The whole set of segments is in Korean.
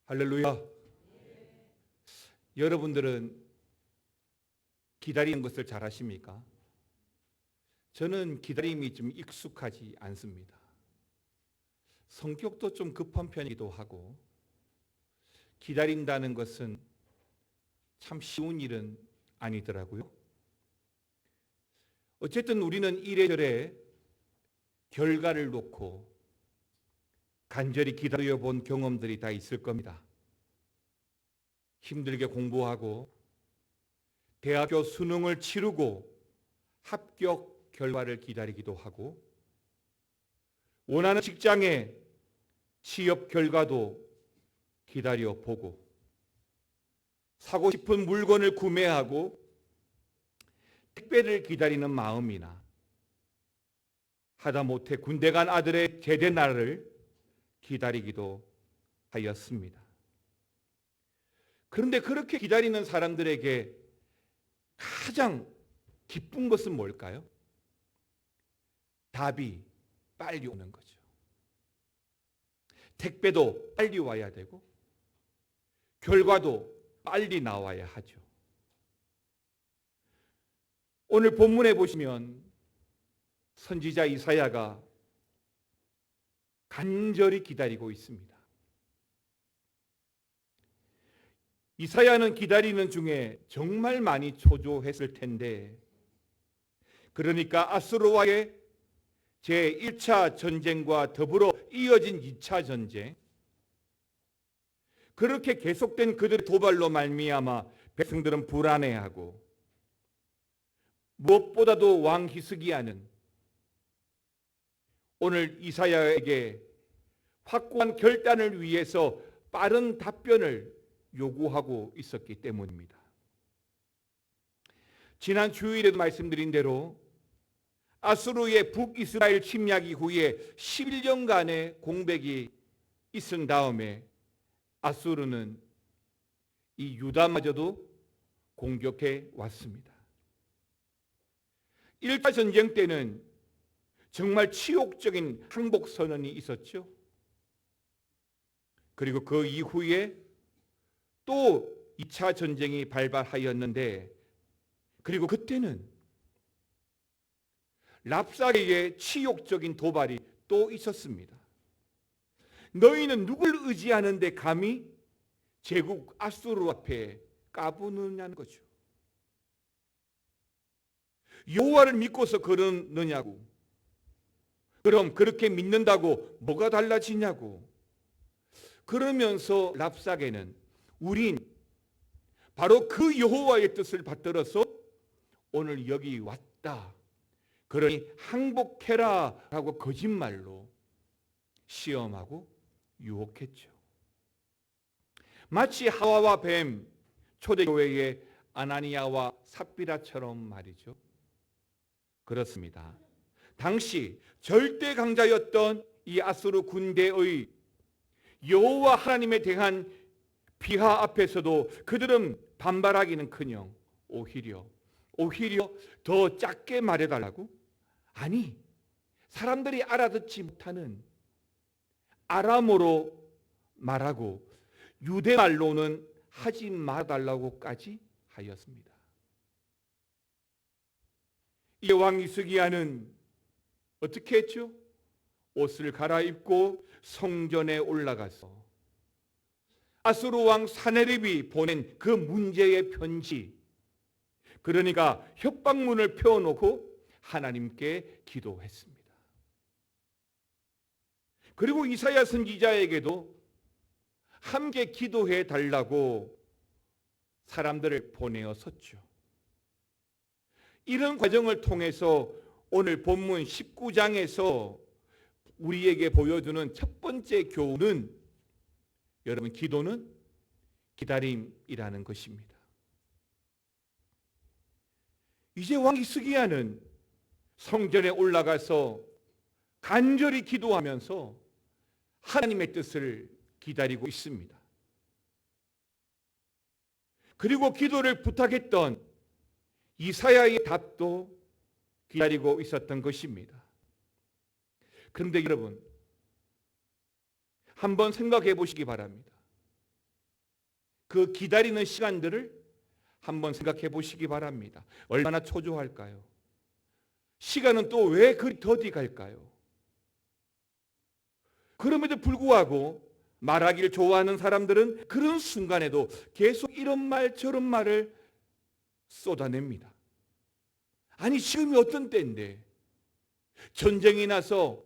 할렐루야. 여러분들은 기다리는 것을 잘 하십니까? 저는 기다림이 좀 익숙하지 않습니다. 성격도 좀 급한 편이기도 하고, 기다린다는 것은 참 쉬운 일은 아니더라고요. 어쨌든 우리는 이래저래 결과를 놓고 간절히 기다려 본 경험들이 다 있을 겁니다. 힘들게 공부하고 대학교 수능을 치르고 합격 결과를 기다리기도 하고, 원하는 직장의 취업 결과도 기다려 보고, 사고 싶은 물건을 구매하고 택배를 기다리는 마음이나, 하다못해 군대 간 아들의 제대 날을 기다리기도 하였습니다. 그런데 그렇게 기다리는 사람들에게 가장 기쁜 것은 뭘까요? 답이 빨리 오는 거죠. 택배도 빨리 와야 되고 결과도 빨리 나와야 하죠. 오늘 본문에 보시면 선지자 이사야가 간절히 기다리고 있습니다. 이사야는 기다리는 중에 정말 많이 초조했을 텐데, 그러니까 아수르와의 제1차 전쟁과 더불어 이어진 2차 전쟁, 그렇게 계속된 그들의 도발로 말미암아 백성들은 불안해하고, 무엇보다도 왕 히스기야는 오늘 이사야에게 확고한 결단을 위해서 빠른 답변을 요구하고 있었기 때문입니다. 지난 주일에도 말씀드린 대로 아수르의 북이스라엘 침략 이후에 11년간의 공백이 있은 다음에 아수르는 이 유다마저도 공격해 왔습니다. 1차 전쟁 때는 정말 치욕적인 항복 선언이 있었죠. 그리고 그 이후에 또 2차 전쟁이 발발하였는데, 그리고 그때는 랍사게의 치욕적인 도발이 또 있었습니다. 너희는 누굴 의지하는데 감히 제국 아수르 앞에 까부느냐는 거죠. 여호와를 믿고서 그러느냐고. 그럼 그렇게 믿는다고 뭐가 달라지냐고. 그러면서 랍사게는 우린 바로 그 여호와의 뜻을 받들어서 오늘 여기 왔다. 그러니 항복해라 라고 거짓말로 시험하고 유혹했죠. 마치 하와와 뱀, 초대교회의 아나니아와 삽비라처럼 말이죠. 그렇습니다. 당시 절대 강자였던 이 아수르 군대의 여호와 하나님에 대한 비하 앞에서도 그들은 반발하기는커녕 오히려 더 작게 말해달라고? 아니, 사람들이 알아듣지 못하는 아람어로 말하고 유대말로는 하지 말아달라고까지 하였습니다. 이 왕 히스기야는 어떻게 했죠? 옷을 갈아입고 성전에 올라가서 아수르 왕 사네립이 보낸 그 문제의 편지, 그러니까 협박문을 펴놓고 하나님께 기도했습니다. 그리고 이사야 선지자에게도 함께 기도해 달라고 사람들을 보내었었죠. 이런 과정을 통해서 오늘 본문 19장에서 우리에게 보여주는 첫 번째 교훈은, 여러분, 기도는 기다림이라는 것입니다. 이제 왕 히스기야는 성전에 올라가서 간절히 기도하면서 하나님의 뜻을 기다리고 있습니다. 그리고 기도를 부탁했던 이사야의 답도 기다리고 있었던 것입니다. 그런데 여러분, 한번 생각해 보시기 바랍니다. 그 기다리는 시간들을 한번 생각해 보시기 바랍니다. 얼마나 초조할까요? 시간은 또 왜 그리 더디 갈까요? 그럼에도 불구하고 말하기를 좋아하는 사람들은 그런 순간에도 계속 이런 말 저런 말을 쏟아냅니다. 아니 지금이 어떤 때인데, 전쟁이 나서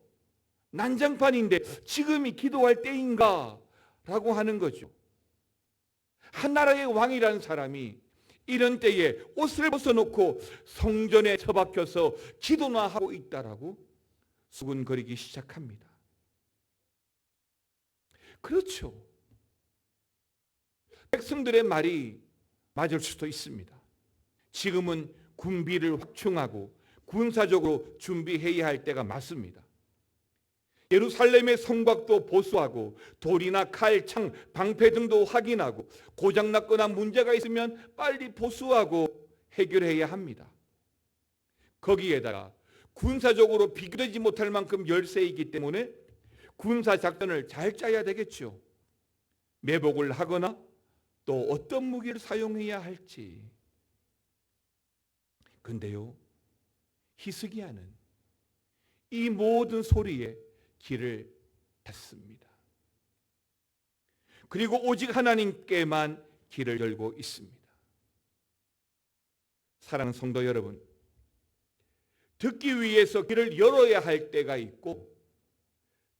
난장판인데 지금이 기도할 때인가? 라고 하는 거죠. 한 나라의 왕이라는 사람이 이런 때에 옷을 벗어놓고 성전에 처박혀서 기도나 하고 있다라고 수군거리기 시작합니다. 그렇죠. 백성들의 말이 맞을 수도 있습니다. 지금은 군비를 확충하고 군사적으로 준비해야 할 때가 맞습니다. 예루살렘의 성곽도 보수하고 돌이나 칼, 창, 방패 등도 확인하고 고장났거나 문제가 있으면 빨리 보수하고 해결해야 합니다. 거기에다가 군사적으로 비교되지 못할 만큼 열세이기 때문에 군사 작전을 잘 짜야 되겠죠. 매복을 하거나 또 어떤 무기를 사용해야 할지. 근데요, 히스기야는 이 모든 소리에 귀를 닫습니다. 그리고 오직 하나님께만 귀를 열고 있습니다. 사랑하는 성도 여러분, 듣기 위해서 귀를 열어야 할 때가 있고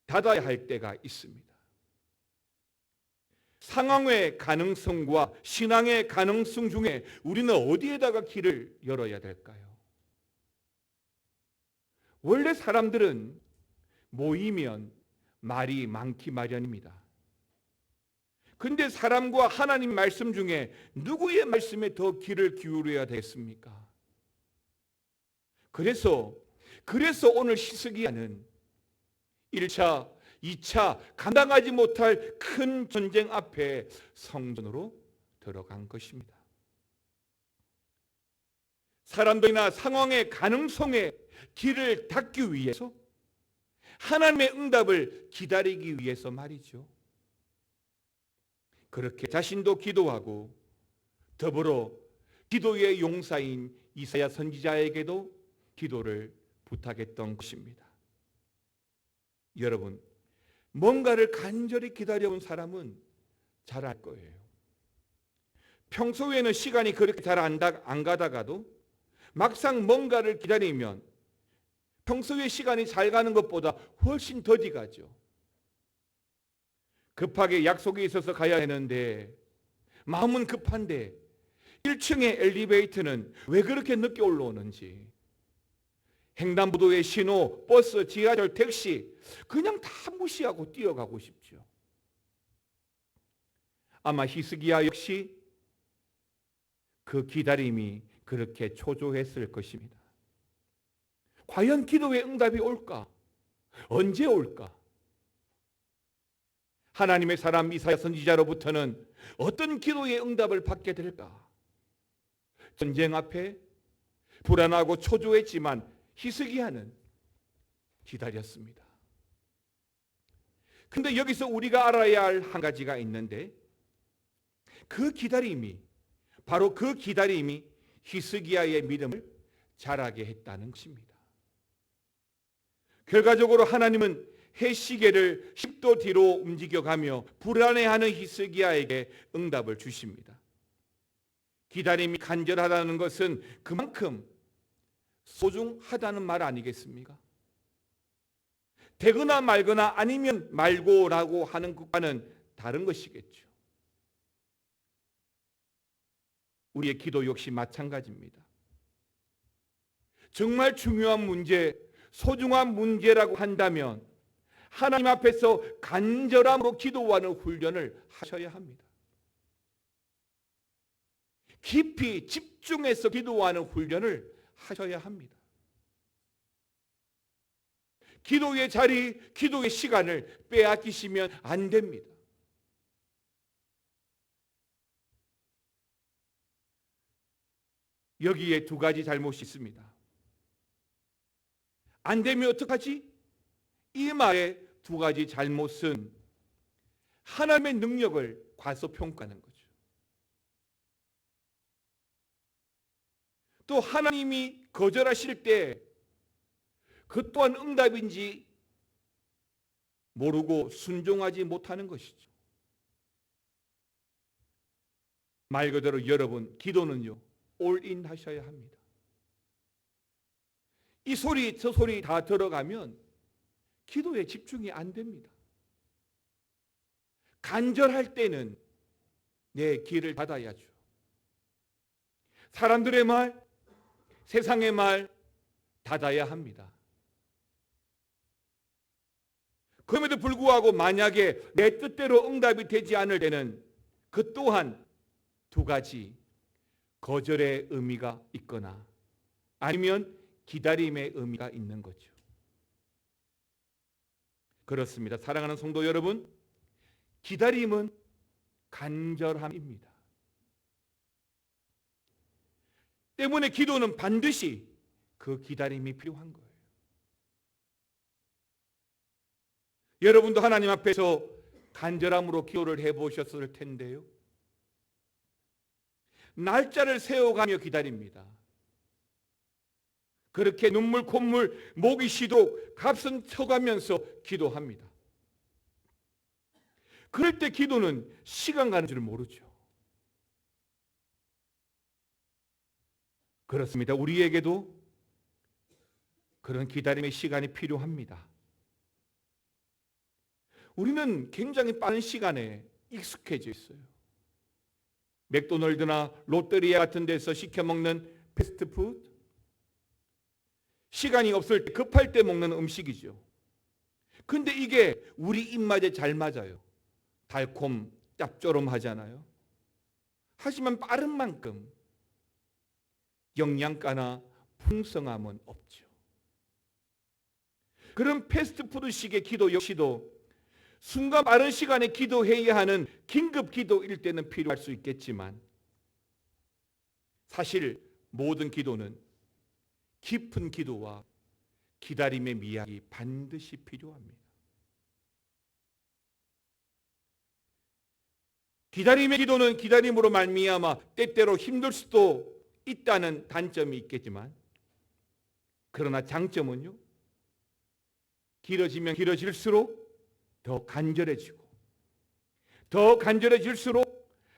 닫아야 할 때가 있습니다. 상황의 가능성과 신앙의 가능성 중에 우리는 어디에다가 귀를 열어야 될까요? 원래 사람들은 모이면 말이 많기 마련입니다. 근데 사람과 하나님 말씀 중에 누구의 말씀에 더 귀를 기울여야 되겠습니까? 그래서 오늘 히스기야는 1차, 2차 감당하지 못할 큰 전쟁 앞에 성전으로 들어간 것입니다. 사람들이나 상황의 가능성에 귀를 닫기 위해서, 하나님의 응답을 기다리기 위해서 말이죠. 그렇게 자신도 기도하고 더불어 기도의 용사인 이사야 선지자에게도 기도를 부탁했던 것입니다. 여러분, 뭔가를 간절히 기다려온 사람은 잘 알 거예요. 평소에는 시간이 그렇게 잘 안 가다가도 막상 뭔가를 기다리면 평소에 시간이 잘 가는 것보다 훨씬 더디 가죠. 급하게 약속이 있어서 가야 하는데 마음은 급한데 1층의 엘리베이터는 왜 그렇게 늦게 올라오는지, 횡단보도의 신호, 버스, 지하철, 택시 그냥 다 무시하고 뛰어가고 싶죠. 아마 히스기야 역시 그 기다림이 그렇게 초조했을 것입니다. 과연 기도의 응답이 올까? 언제 올까? 하나님의 사람 이사야 선지자로부터는 어떤 기도의 응답을 받게 될까? 전쟁 앞에 불안하고 초조했지만 히스기야는 기다렸습니다. 근데 여기서 우리가 알아야 할 한 가지가 있는데, 바로 그 기다림이 히스기야의 믿음을 자라게 했다는 것입니다. 결과적으로 하나님은 해시계를 10도 뒤로 움직여가며 불안해하는 히스기야에게 응답을 주십니다. 기다림이 간절하다는 것은 그만큼 소중하다는 말 아니겠습니까? 되거나 말거나 아니면 말고라고 하는 것과는 다른 것이겠죠. 우리의 기도 역시 마찬가지입니다. 정말 중요한 문제, 소중한 문제라고 한다면 하나님 앞에서 간절함으로 기도하는 훈련을 하셔야 합니다. 깊이 집중해서 기도하는 훈련을 하셔야 합니다. 기도의 자리, 기도의 시간을 빼앗기시면 안 됩니다. 여기에 두 가지 잘못이 있습니다. 안 되면 어떡하지? 이 말의 두 가지 잘못은 하나님의 능력을 과소평가하는 거죠. 또 하나님이 거절하실 때 그 또한 응답인지 모르고 순종하지 못하는 것이죠. 말 그대로 여러분, 기도는요, 올인 하셔야 합니다. 이 소리 저 소리 다 들어가면 기도에 집중이 안 됩니다. 간절할 때는 내 귀를 닫아야죠. 사람들의 말, 세상의 말 닫아야 합니다. 그럼에도 불구하고 만약에 내 뜻대로 응답이 되지 않을 때는 그 또한 두 가지, 거절의 의미가 있거나 아니면 기다림의 의미가 있는 거죠. 그렇습니다. 사랑하는 성도 여러분, 기다림은 간절함입니다. 때문에 기도는 반드시 그 기다림이 필요한 거예요. 여러분도 하나님 앞에서 간절함으로 기도를 해보셨을 텐데요. 날짜를 세워가며 기다립니다. 그렇게 눈물 콧물 목이 쉬도록 값은 쳐가면서 기도합니다. 그럴 때 기도는 시간 가는 줄 모르죠. 그렇습니다. 우리에게도 그런 기다림의 시간이 필요합니다. 우리는 굉장히 빠른 시간에 익숙해져 있어요. 맥도날드나 롯데리아 같은 데서 시켜 먹는 패스트푸드, 시간이 없을 때 급할 때 먹는 음식이죠. 근데 이게 우리 입맛에 잘 맞아요. 달콤 짭조름하잖아요. 하지만 빠른 만큼 영양가나 풍성함은 없죠. 그런 패스트푸드식의 기도 역시도 순간 빠른 시간에 기도해야 하는 긴급 기도일 때는 필요할 수 있겠지만 사실 모든 기도는 깊은 기도와 기다림의 미학이 반드시 필요합니다. 기다림의 기도는 기다림으로 말미암아 때때로 힘들 수도 있다는 단점이 있겠지만 그러나 장점은요, 길어지면 길어질수록 더 간절해지고 더 간절해질수록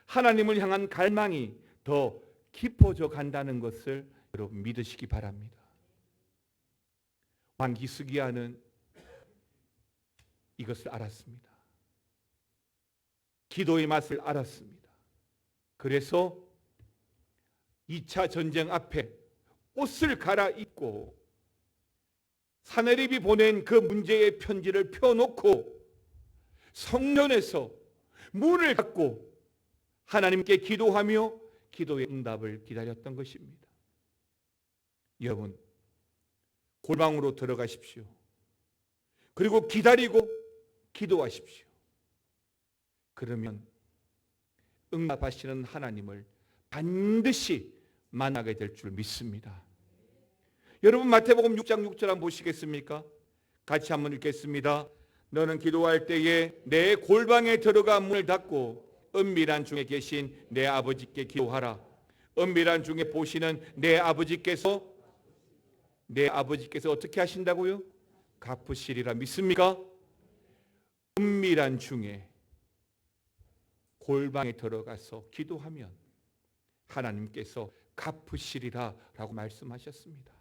하나님을 향한 갈망이 더 깊어져 간다는 것을 여러분 믿으시기 바랍니다. 왕 히스기야는 이것을 알았습니다. 기도의 맛을 알았습니다. 그래서 2차 전쟁 앞에 옷을 갈아입고 사네립이 보낸 그 문제의 편지를 펴놓고 성전에서 문을 닫고 하나님께 기도하며 기도의 응답을 기다렸던 것입니다. 여러분, 골방으로 들어가십시오. 그리고 기다리고 기도하십시오. 그러면 응답하시는 하나님을 반드시 만나게 될 줄 믿습니다. 여러분, 마태복음 6장 6절 한번 보시겠습니까? 같이 한번 읽겠습니다. 너는 기도할 때에 내 골방에 들어가 문을 닫고 은밀한 중에 계신 내 아버지께 기도하라. 은밀한 중에 보시는 내 아버지께서 어떻게 하신다고요? 갚으시리라. 믿습니까? 은밀한 중에 골방에 들어가서 기도하면 하나님께서 갚으시리라 라고 말씀하셨습니다.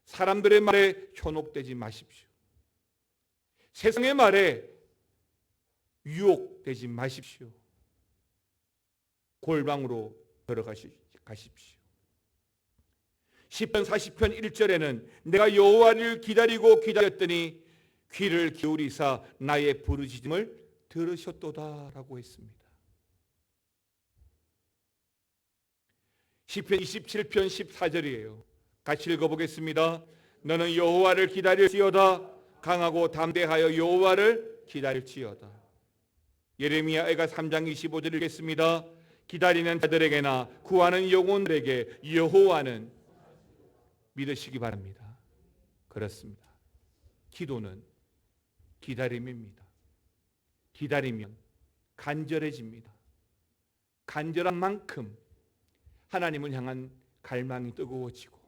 사람들의 말에 현혹되지 마십시오. 세상의 말에 유혹되지 마십시오. 골방으로 들어가십시오. 시편 40편 1절에는 내가 여호와를 기다리고 기다렸더니 귀를 기울이사 나의 부르짖음을 들으셨도다 라고 했습니다. 시편 27편 14절이에요. 같이 읽어보겠습니다. 너는 여호와를 기다릴지어다. 강하고 담대하여 여호와를 기다릴지어다. 예레미야가 3장 25절 읽겠습니다. 기다리는 자들에게나 구하는 영혼들에게 여호와는 믿으시기 바랍니다. 그렇습니다. 기도는 기다림입니다. 기다리면 간절해집니다. 간절한 만큼 하나님을 향한 갈망이 뜨거워지고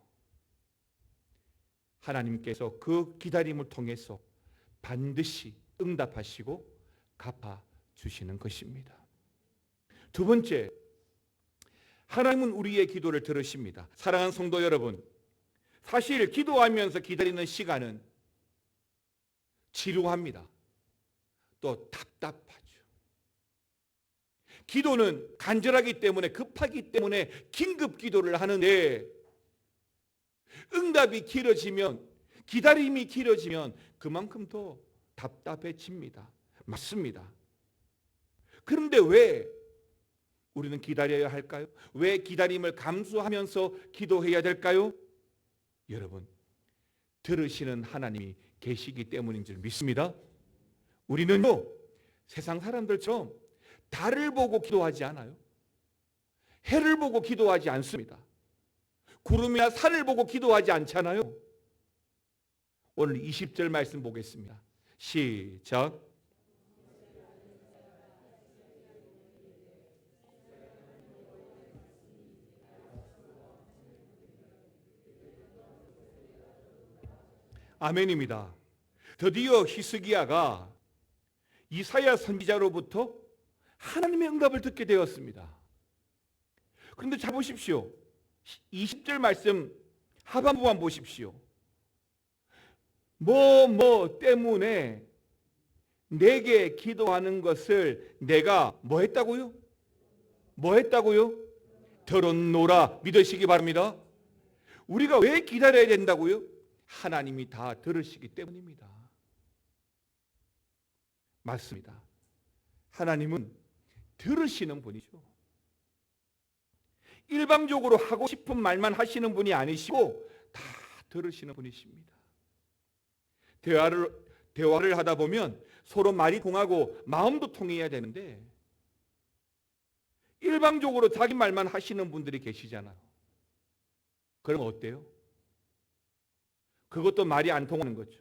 하나님께서 그 기다림을 통해서 반드시 응답하시고 갚아주시는 것입니다. 두 번째, 하나님은 우리의 기도를 들으십니다. 사랑하는 성도 여러분, 사실 기도하면서 기다리는 시간은 지루합니다. 또 답답하죠. 기도는 간절하기 때문에, 급하기 때문에 긴급 기도를 하는데 응답이 길어지면, 기다림이 길어지면 그만큼 더 답답해집니다. 맞습니다. 그런데 왜 우리는 기다려야 할까요? 왜 기다림을 감수하면서 기도해야 될까요? 여러분, 들으시는 하나님이 계시기 때문인 줄 믿습니다. 우리는요, 세상 사람들처럼 달을 보고 기도하지 않아요. 해를 보고 기도하지 않습니다. 구름이나 산을 보고 기도하지 않잖아요. 오늘 20절 말씀 보겠습니다. 시작. 아멘입니다. 드디어 히스기야가 이사야 선지자로부터 하나님의 응답을 듣게 되었습니다. 그런데 잘 보십시오. 20절 말씀 하반부만 보십시오. 뭐 때문에 내게 기도하는 것을 내가 뭐 했다고요? 뭐 했다고요? 들었노라 믿으시기 바랍니다. 우리가 왜 기다려야 된다고요? 하나님이 다 들으시기 때문입니다. 맞습니다. 하나님은 들으시는 분이죠. 일방적으로 하고 싶은 말만 하시는 분이 아니시고 다 들으시는 분이십니다. 대화를 하다 보면 서로 말이 통하고 마음도 통해야 되는데 일방적으로 자기 말만 하시는 분들이 계시잖아요. 그럼 어때요? 그것도 말이 안 통하는 거죠.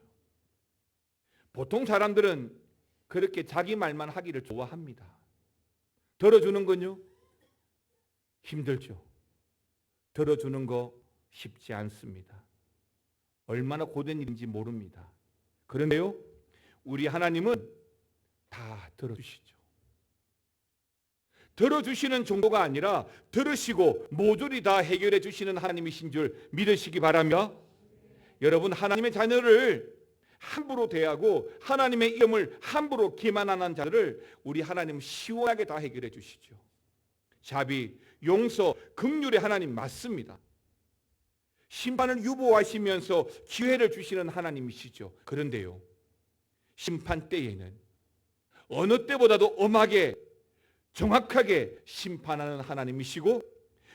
보통 사람들은 그렇게 자기 말만 하기를 좋아합니다. 들어주는 건요? 힘들죠. 들어주는 거 쉽지 않습니다. 얼마나 고된 일인지 모릅니다. 그런데요, 우리 하나님은 다 들어주시죠. 들어주시는 정도가 아니라 들으시고 모조리 다 해결해 주시는 하나님이신 줄 믿으시기 바랍니다. 여러분, 하나님의 자녀를 함부로 대하고 하나님의 이름을 함부로 기만하는 자들을 우리 하나님 시원하게 다 해결해 주시죠. 자비, 용서, 긍휼의 하나님 맞습니다. 심판을 유보하시면서 기회를 주시는 하나님이시죠. 그런데요, 심판 때에는 어느 때보다도 엄하게 정확하게 심판하는 하나님이시고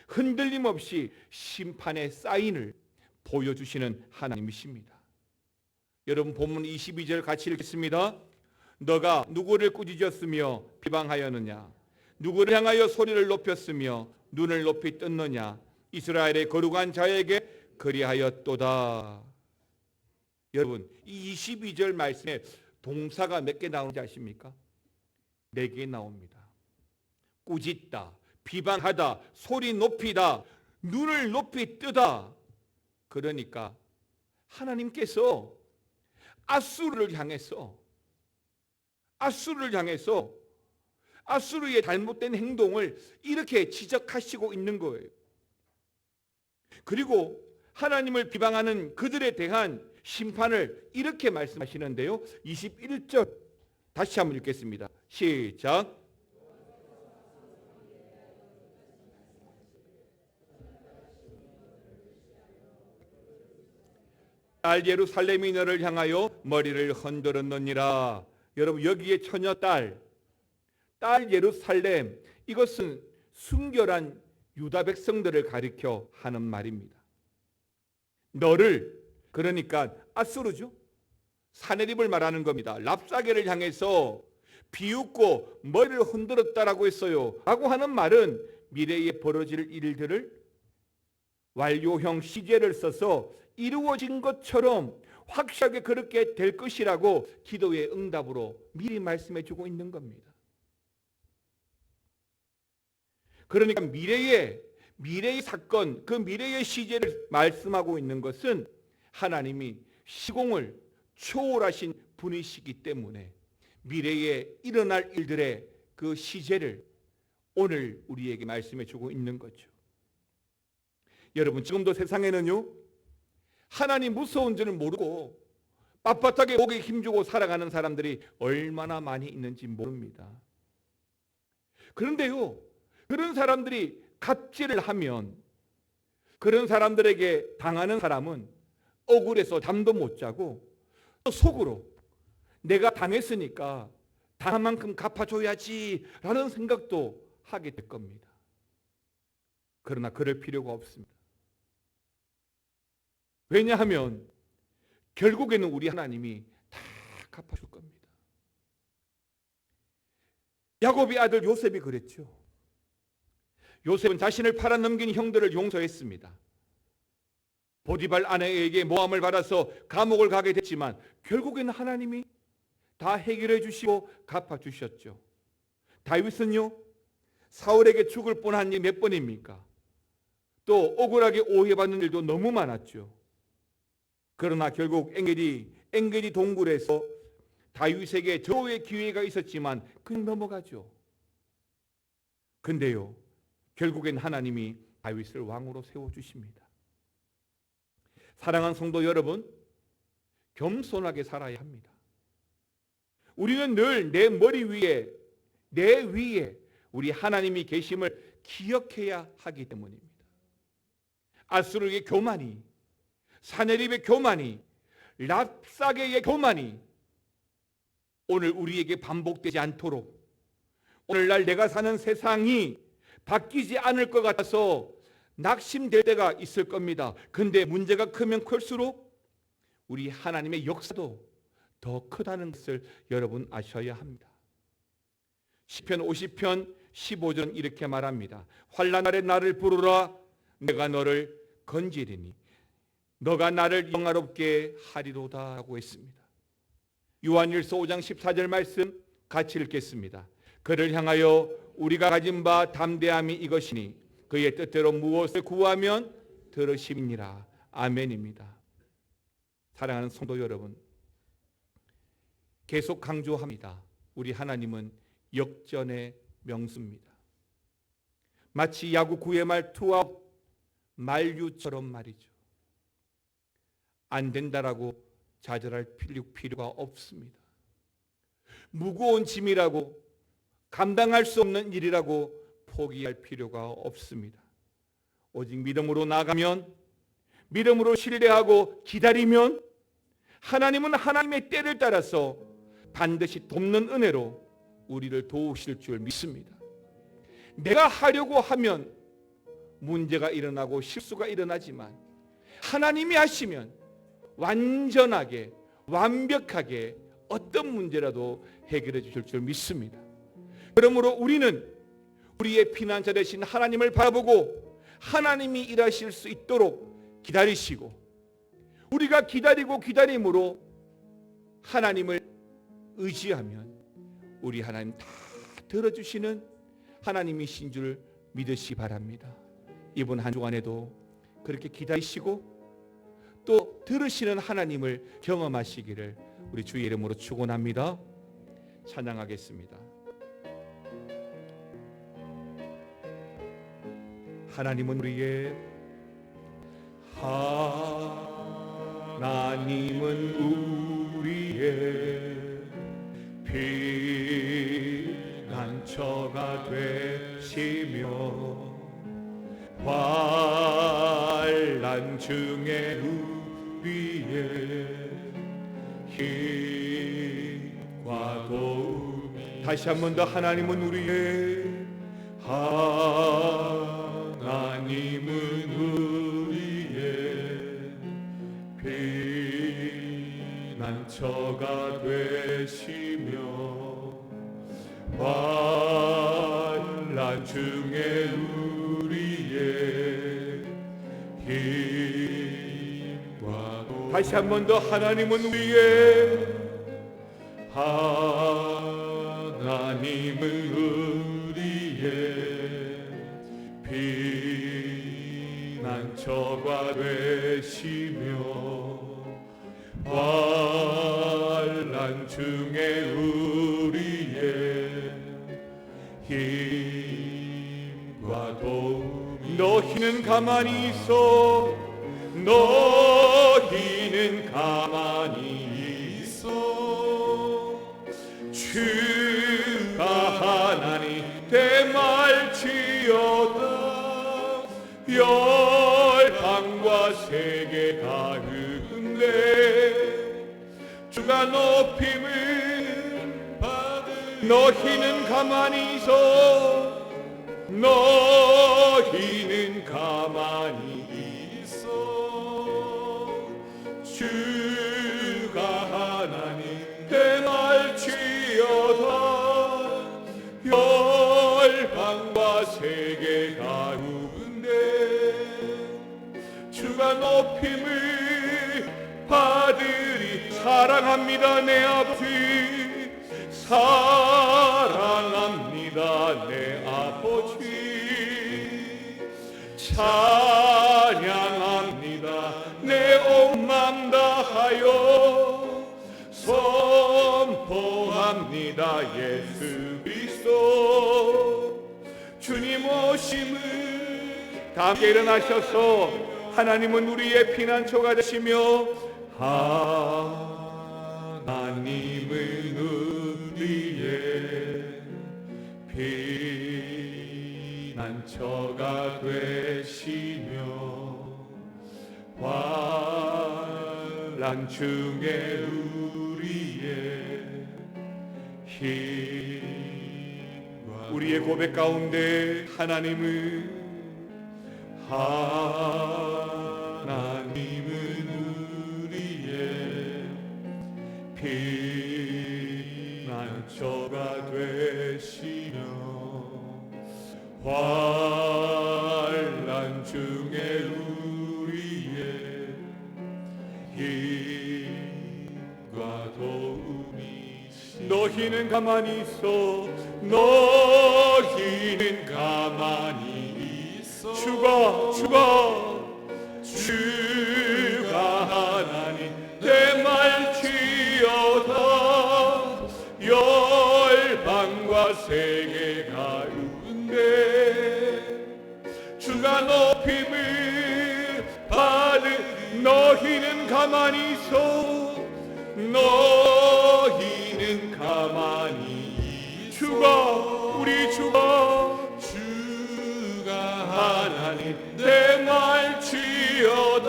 흔들림 없이 심판의 사인을 보여주시는 하나님이십니다. 여러분, 본문 22절 같이 읽겠습니다. 너가 누구를 꾸짖었으며 비방하였느냐? 누구를 향하여 소리를 높였으며 눈을 높이 떴느냐? 이스라엘의 거룩한 자에게 그리하였도다. 여러분, 이 22절 말씀에 동사가 몇 개 나오는지 아십니까? 4개 나옵니다. 꾸짖다, 비방하다, 소리 높이다, 눈을 높이 뜨다. 그러니까 하나님께서 아수르를 향해서 아수르의 잘못된 행동을 이렇게 지적하시고 있는 거예요. 그리고 하나님을 비방하는 그들에 대한 심판을 이렇게 말씀하시는데요. 21절 다시 한번 읽겠습니다. 시작. 딸 예루살렘이 너를 향하여 머리를 흔들었느니라. 여러분, 여기에 처녀 딸 예루살렘, 이것은 순결한 유다 백성들을 가리켜 하는 말입니다. 너를, 그러니까 아수르죠. 사내립을 말하는 겁니다. 랍사게를 향해서 비웃고 머리를 흔들었다라고 했어요. 라고 하는 말은 미래에 벌어질 일들을 완료형 시제를 써서 이루어진 것처럼 확실하게 그렇게 될 것이라고 기도의 응답으로 미리 말씀해 주고 있는 겁니다. 그러니까 미래에 미래의 사건, 그 미래의 시제를 말씀하고 있는 것은 하나님이 시공을 초월하신 분이시기 때문에 미래에 일어날 일들의 그 시제를 오늘 우리에게 말씀해 주고 있는 거죠. 여러분, 지금도 세상에는요, 하나님 무서운 줄을 모르고 빳빳하게 목에 힘주고 살아가는 사람들이 얼마나 많이 있는지 모릅니다. 그런데요, 그런 사람들이 갑질을 하면 그런 사람들에게 당하는 사람은 억울해서 잠도 못 자고 또 속으로 내가 당했으니까 당한 만큼 갚아줘야지 라는 생각도 하게 될 겁니다. 그러나 그럴 필요가 없습니다. 왜냐하면 결국에는 우리 하나님이 다 갚아줄 겁니다. 야곱의 아들 요셉이 그랬죠. 요셉은 자신을 팔아넘긴 형들을 용서했습니다. 보디발 아내에게 모함을 받아서 감옥을 가게 됐지만 결국에는 하나님이 다 해결해 주시고 갚아주셨죠. 다윗은요, 사울에게 죽을 뻔한 일이 몇 번입니까? 또 억울하게 오해받는 일도 너무 많았죠. 그러나 결국 엔게디 동굴에서 다윗에게 저의 기회가 있었지만 그냥 넘어가죠. 근데요, 결국엔 하나님이 다윗을 왕으로 세워주십니다. 사랑하는 성도 여러분, 겸손하게 살아야 합니다. 우리는 늘 내 머리 위에, 내 위에 우리 하나님이 계심을 기억해야 하기 때문입니다. 아수르의 교만이, 사네립의 교만이, 랍사게의 교만이 오늘 우리에게 반복되지 않도록, 오늘날 내가 사는 세상이 바뀌지 않을 것 같아서 낙심될 때가 있을 겁니다. 근데 문제가 크면 클수록 우리 하나님의 역사도 더 크다는 것을 여러분 아셔야 합니다. 시편 50편 15절은 이렇게 말합니다. 환난 날에 나를 부르라, 내가 너를 건지리니 너가 나를 영화롭게 하리로다 라고 했습니다. 요한일서 5장 14절 말씀 같이 읽겠습니다. 그를 향하여 우리가 가진 바 담대함이 이것이니 그의 뜻대로 무엇을 구하면 들으심이니라. 아멘입니다. 사랑하는 성도 여러분, 계속 강조합니다. 우리 하나님은 역전의 명수입니다. 마치 야구 9회 말 투아웃 만류처럼 말이죠. 안 된다라고 좌절할 필요가 없습니다. 무거운 짐이라고, 감당할 수 없는 일이라고 포기할 필요가 없습니다. 오직 믿음으로 나가면, 믿음으로 신뢰하고 기다리면 하나님은 하나님의 때를 따라서 반드시 돕는 은혜로 우리를 도우실 줄 믿습니다. 내가 하려고 하면 문제가 일어나고 실수가 일어나지만 하나님이 하시면 완전하게, 완벽하게 어떤 문제라도 해결해 주실 줄 믿습니다. 그러므로 우리는 우리의 피난처 되신 하나님을 바라보고 하나님이 일하실 수 있도록 기다리시고, 우리가 기다리고 기다림으로 하나님을 의지하면 우리 하나님 다 들어주시는 하나님이신 줄 믿으시기 바랍니다. 이번 한 주간에도 그렇게 기다리시고 또 들으시는 하나님을 경험하시기를 우리 주의 이름으로 축원합니다. 찬양하겠습니다. 하나님은 우리의, 하나님은 우리의 피난처가 되시며 환난 중에 우리의 힘과 도움. 다시 한 번 더, 하나님은 우리의, 하나님은 우리의 피난처가 되시며 환난 중에 우리의 힘과 도움. 다시 한 번 더, 하나님은 우리의, 하나님은 우리의 우리의 힘과 도움이 너희는 가만히 있어 너희는 가만히 있어 주가 하나님 대말지어다 열방과 세계가 흔들 주가 높임을 받으 너희는 가만히 있어 너희는 가만히 있어 주가 하나님 대말지어다 열방과 세계가 누군데 주가 높임을 받으리 사랑합니다 내 아버지 사랑합니다 내 아버지 찬양합니다 내 온 맘 다하여 선포합니다 예수 그리스도 주님 오심을 다 함께 일어나셔서 하나님은 우리의 피난처가 되시며 하나님은 우리의 피난처가 되시며 환난 중에 우리의 힘과 우리의 고백 가운데 하나님은 우리의 피난처가 되시며 환난 중에 우리의 힘과 도움이 너희는 가만히 있어 너희는 가만히 있어 주가 하나님 대말지어다 열방과 세계가 누군데 주가 높임을 받으 너희는 가만히 있어 너희는 가만히 우리 주가 하나님 대말지어다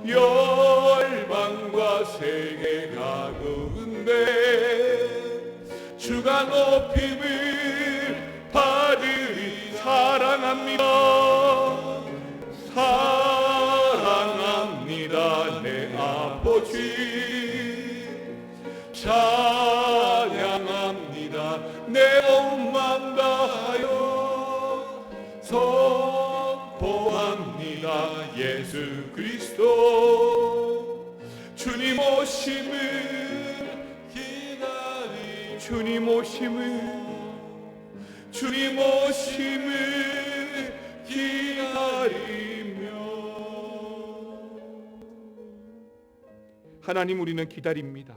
열방과 세계가 누군데 주가 높임을 받으리 사랑합니다 내 아버지 찬양합니다 내 온 맘 다하여 선포합니다 예수 그리스도 주님 오심을 기다리 주님 오심을 기다리며 하나님 우리는 기다립니다.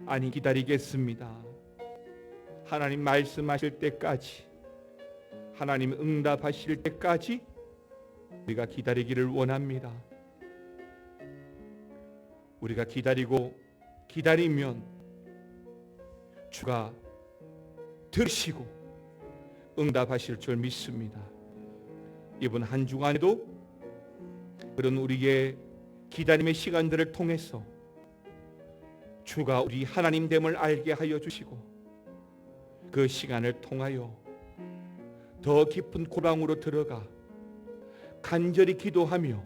아니 기다리겠습니다. 하나님 말씀하실 때까지 하나님 응답하실 때까지 우리가 기다리기를 원합니다. 우리가 기다리면 주가 들으시고 응답하실 줄 믿습니다. 이번 한 주간에도 그런 우리의 기다림의 시간들을 통해서 주가 우리 하나님됨을 알게 하여 주시고 그 시간을 통하여 더 깊은 고방으로 들어가 간절히 기도하며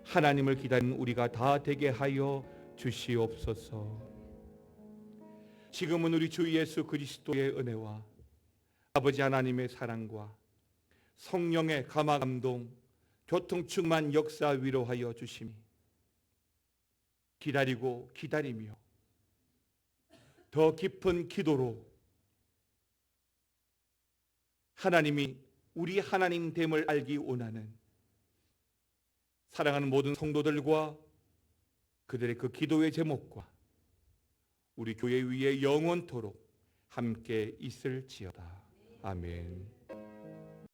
하나님을 기다리는 우리가 다 되게 하여 주시옵소서. 지금은 우리 주 예수 그리스도의 은혜와 아버지 하나님의 사랑과 성령의 감화감동 교통충만 역사 위로하여 주심이 기다리며 더 깊은 기도로 하나님이 우리 하나님됨을 알기 원하는 사랑하는 모든 성도들과 그들의 그 기도의 제목과 우리 교회 위에 영원토록 함께 있을지어다. 아멘.